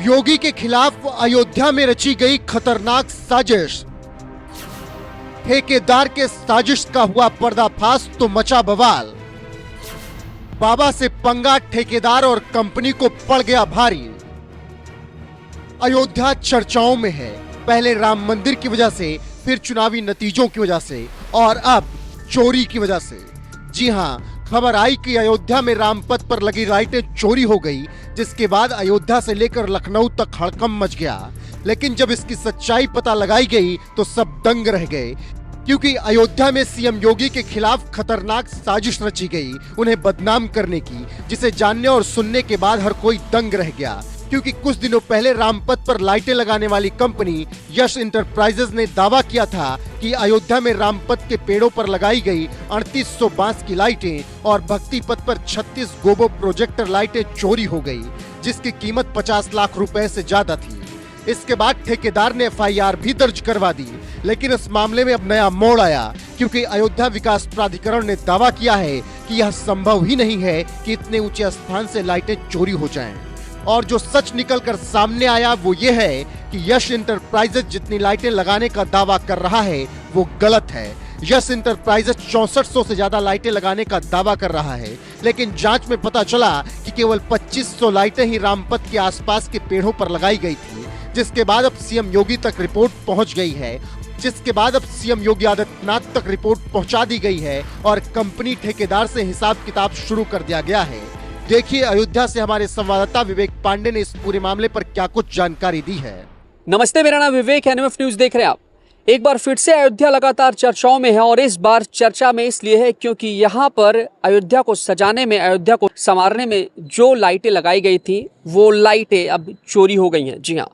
योगी के खिलाफ अयोध्या में रची गई खतरनाक साजिश। ठेकेदार के साजिश का हुआ पर्दाफाश तो मचा बवाल। बाबा से पंगा, ठेकेदार और कंपनी को पड़ गया भारी। अयोध्या चर्चाओं में है, पहले राम मंदिर की वजह से, फिर चुनावी नतीजों की वजह से और अब चोरी की वजह से। जी हां, खबर आई कि अयोध्या में रामपथ पर लगी लाइटें चोरी हो गई, जिसके बाद अयोध्या से लेकर लखनऊ तक हड़कंप मच गया। लेकिन जब इसकी सच्चाई पता लगाई गई तो सब दंग रह गए, क्योंकि अयोध्या में सीएम योगी के खिलाफ खतरनाक साजिश रची गई उन्हें बदनाम करने की, जिसे जानने और सुनने के बाद हर कोई दंग रह गया। क्योंकि कुछ दिनों पहले रामपथ पर लाइटें लगाने वाली कंपनी यश इंटरप्राइजेज ने दावा किया था कि अयोध्या में रामपथ के पेड़ों पर लगाई गई 3800 बांस की लाइटें और भक्ति पथ पर 36 गोबो प्रोजेक्टर लाइटें चोरी हो गई, जिसकी कीमत 50 लाख रुपए से ज्यादा थी। इसके बाद ठेकेदार ने एफआईआर भी दर्ज करवा दी, लेकिन इस मामले में अब नया मोड़ आया, क्योंकि अयोध्या विकास प्राधिकरण ने दावा किया है कि यह संभव ही नहीं है कि इतने ऊंचे स्थान से लाइटें चोरी हो जाएं। और जो सच निकलकर सामने आया वो ये है कि यश इंटरप्राइजेज जितनी लाइटें लगाने का दावा कर रहा है वो गलत है। यश इंटरप्राइजेज 6400 से ज्यादा लाइटें लगाने का दावा कर रहा है, लेकिन जांच में पता चला कि केवल 2500 लाइटें ही रामपथ के आसपास के पेड़ों पर लगाई गई थी। जिसके बाद अब सीएम योगी तक रिपोर्ट पहुंच गई है, जिसके बाद अब सीएम योगी आदित्यनाथ तक रिपोर्ट पहुंचा दी गई है और कंपनी ठेकेदार से हिसाब किताब शुरू कर दिया गया है। देखिए अयोध्या से हमारे संवाददाता विवेक पांडे ने इस पूरे मामले पर क्या कुछ जानकारी दी है। नमस्ते, मेरा नाम विवेक है, एनएमएफ न्यूज देख रहे हैं आप। एक बार फिर से अयोध्या लगातार चर्चाओं में है और इस बार चर्चा में इसलिए है क्योंकि यहाँ पर अयोध्या को सजाने में, अयोध्या को संवारने में जो लाइटें लगाई गई थी वो लाइटें अब चोरी हो गई हैं। जी हाँ,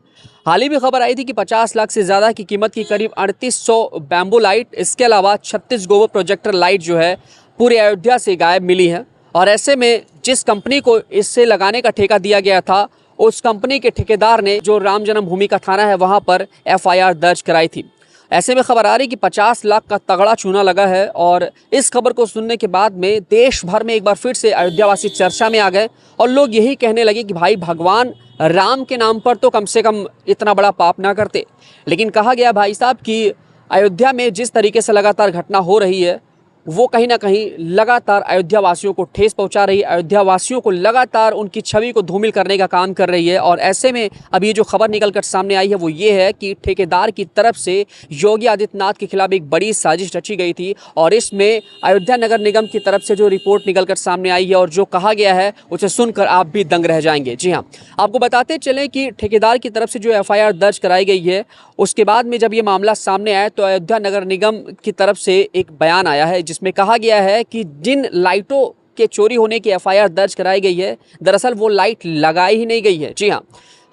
हाल ही में खबर आई थी कि 50 लाख से ज्यादा की कीमत की करीब 3800 बैम्बू लाइट, इसके अलावा 36 गोबो प्रोजेक्टर लाइट जो है पूरे अयोध्या से गायब मिली है। और ऐसे में जिस कंपनी को इससे लगाने का ठेका दिया गया था, उस कंपनी के ठेकेदार ने जो राम जन्मभूमि का थाना है वहां पर एफआईआर दर्ज कराई थी। ऐसे में खबर आ रही कि 50 लाख का तगड़ा चूना लगा है और इस खबर को सुनने के बाद में देश भर में एक बार फिर से अयोध्यावासी चर्चा में आ गए और लोग यही कहने लगे कि भाई भगवान राम के नाम पर तो कम से कम इतना बड़ा पाप ना करते। लेकिन कहा गया भाई साहब कि अयोध्या में जिस तरीके से लगातार घटना हो रही है वो कहीं ना कहीं लगातार अयोध्या वासियों को ठेस पहुंचा रही है, अयोध्या वासियों को लगातार उनकी छवि को धूमिल करने का काम कर रही है। और ऐसे में अब ये जो खबर निकलकर सामने आई है वो ये है कि ठेकेदार की तरफ से योगी आदित्यनाथ के खिलाफ एक बड़ी साजिश रची गई थी और इसमें अयोध्या नगर निगम की तरफ से जो रिपोर्ट निकलकर सामने आई है और जो कहा गया है उसे सुनकर आप भी दंग रह जाएंगे। जी हाँ, आपको बताते चलें कि ठेकेदार की तरफ से जो एफआईआर दर्ज कराई गई है उसके बाद में जब ये मामला सामने आया तो अयोध्या नगर निगम की तरफ से एक बयान आया है जिसमें कहा गया है कि जिन लाइटों के चोरी होने की एफआईआर दर्ज कराई गई है, दरअसल वो लाइट लगाई ही नहीं गई है। जी हाँ,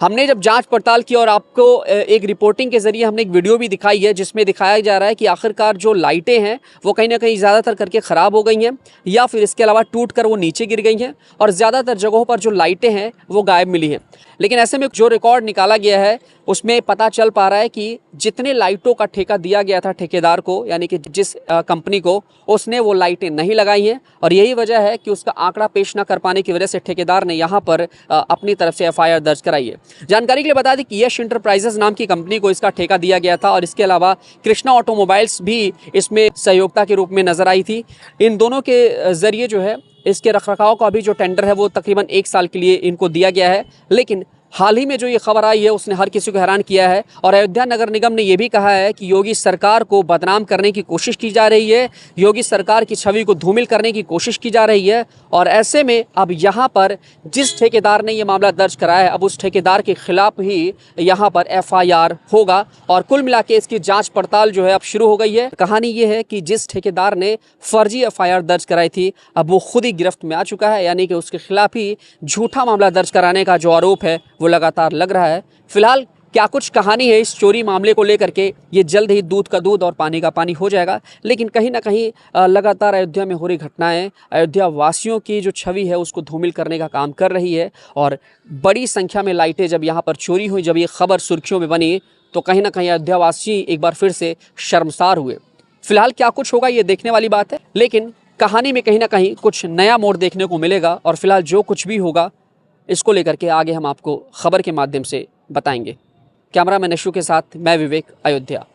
हमने जब जांच पड़ताल की और आपको एक रिपोर्टिंग के जरिए हमने एक वीडियो भी दिखाई है जिसमें दिखाया जा रहा है कि आखिरकार जो लाइटें हैं वो कहीं ना कहीं ज़्यादातर करके ख़राब हो गई हैं या फिर इसके अलावा टूट कर वो नीचे गिर गई हैं और ज़्यादातर जगहों पर जो लाइटें हैं वो गायब मिली हैं। लेकिन ऐसे में जो रिकॉर्ड निकाला गया है उसमें पता चल पा रहा है कि जितने लाइटों का ठेका दिया गया था ठेकेदार को, यानी कि जिस कंपनी को, उसने वो लाइटें नहीं लगाई हैं और यही वजह है कि उसका आंकड़ा पेश न कर पाने की वजह से ठेकेदार ने यहाँ पर अपनी तरफ से एफआईआर दर्ज कराई है। जानकारी के लिए बता दें कि यश इंटरप्राइजेज नाम की कंपनी को इसका ठेका दिया गया था और इसके अलावा कृष्णा ऑटोमोबाइल्स भी इसमें सहयोगिता के रूप में नजर आई थी। इन दोनों के जरिए जो है इसके रखरखाव का भी जो टेंडर है वो तकरीबन 1 साल के लिए इनको दिया गया है। लेकिन हाल ही में जो ये खबर आई है उसने हर किसी को हैरान किया है और अयोध्या नगर निगम ने यह भी कहा है कि योगी सरकार को बदनाम करने की कोशिश की जा रही है, योगी सरकार की छवि को धूमिल करने की कोशिश की जा रही है। और ऐसे में अब यहाँ पर जिस ठेकेदार ने ये मामला दर्ज कराया है अब उस ठेकेदार के खिलाफ ही यहाँ पर एफआईआर होगा और कुल मिला के इसकी जाँच पड़ताल जो है अब शुरू हो गई है। कहानी ये है कि जिस ठेकेदार ने फर्जी एफआईआर दर्ज कराई थी अब वो खुद ही गिरफ्त में आ चुका है, यानी कि उसके खिलाफ ही झूठा मामला दर्ज कराने का जो आरोप है वो लगातार लग रहा है। फिलहाल क्या कुछ कहानी है इस चोरी मामले को लेकर के, ये जल्द ही दूध का दूध और पानी का पानी हो जाएगा। लेकिन कहीं ना कहीं लगातार अयोध्या में हो रही घटनाएं अयोध्या वासियों की जो छवि है उसको धूमिल करने का काम कर रही है और बड़ी संख्या में लाइटें जब यहाँ पर चोरी हुई, जब ये खबर सुर्खियों में बनी तो कहीं ना कहीं अयोध्या वासी एक बार फिर से शर्मसार हुए। फिलहाल क्या कुछ होगा ये देखने वाली बात है, लेकिन कहानी में कहीं ना कहीं कुछ नया मोड़ देखने को मिलेगा और फिलहाल जो कुछ भी होगा इसको लेकर के आगे हम आपको खबर के माध्यम से बताएंगे। कैमरामैन अशु के साथ मैं विवेक, अयोध्या।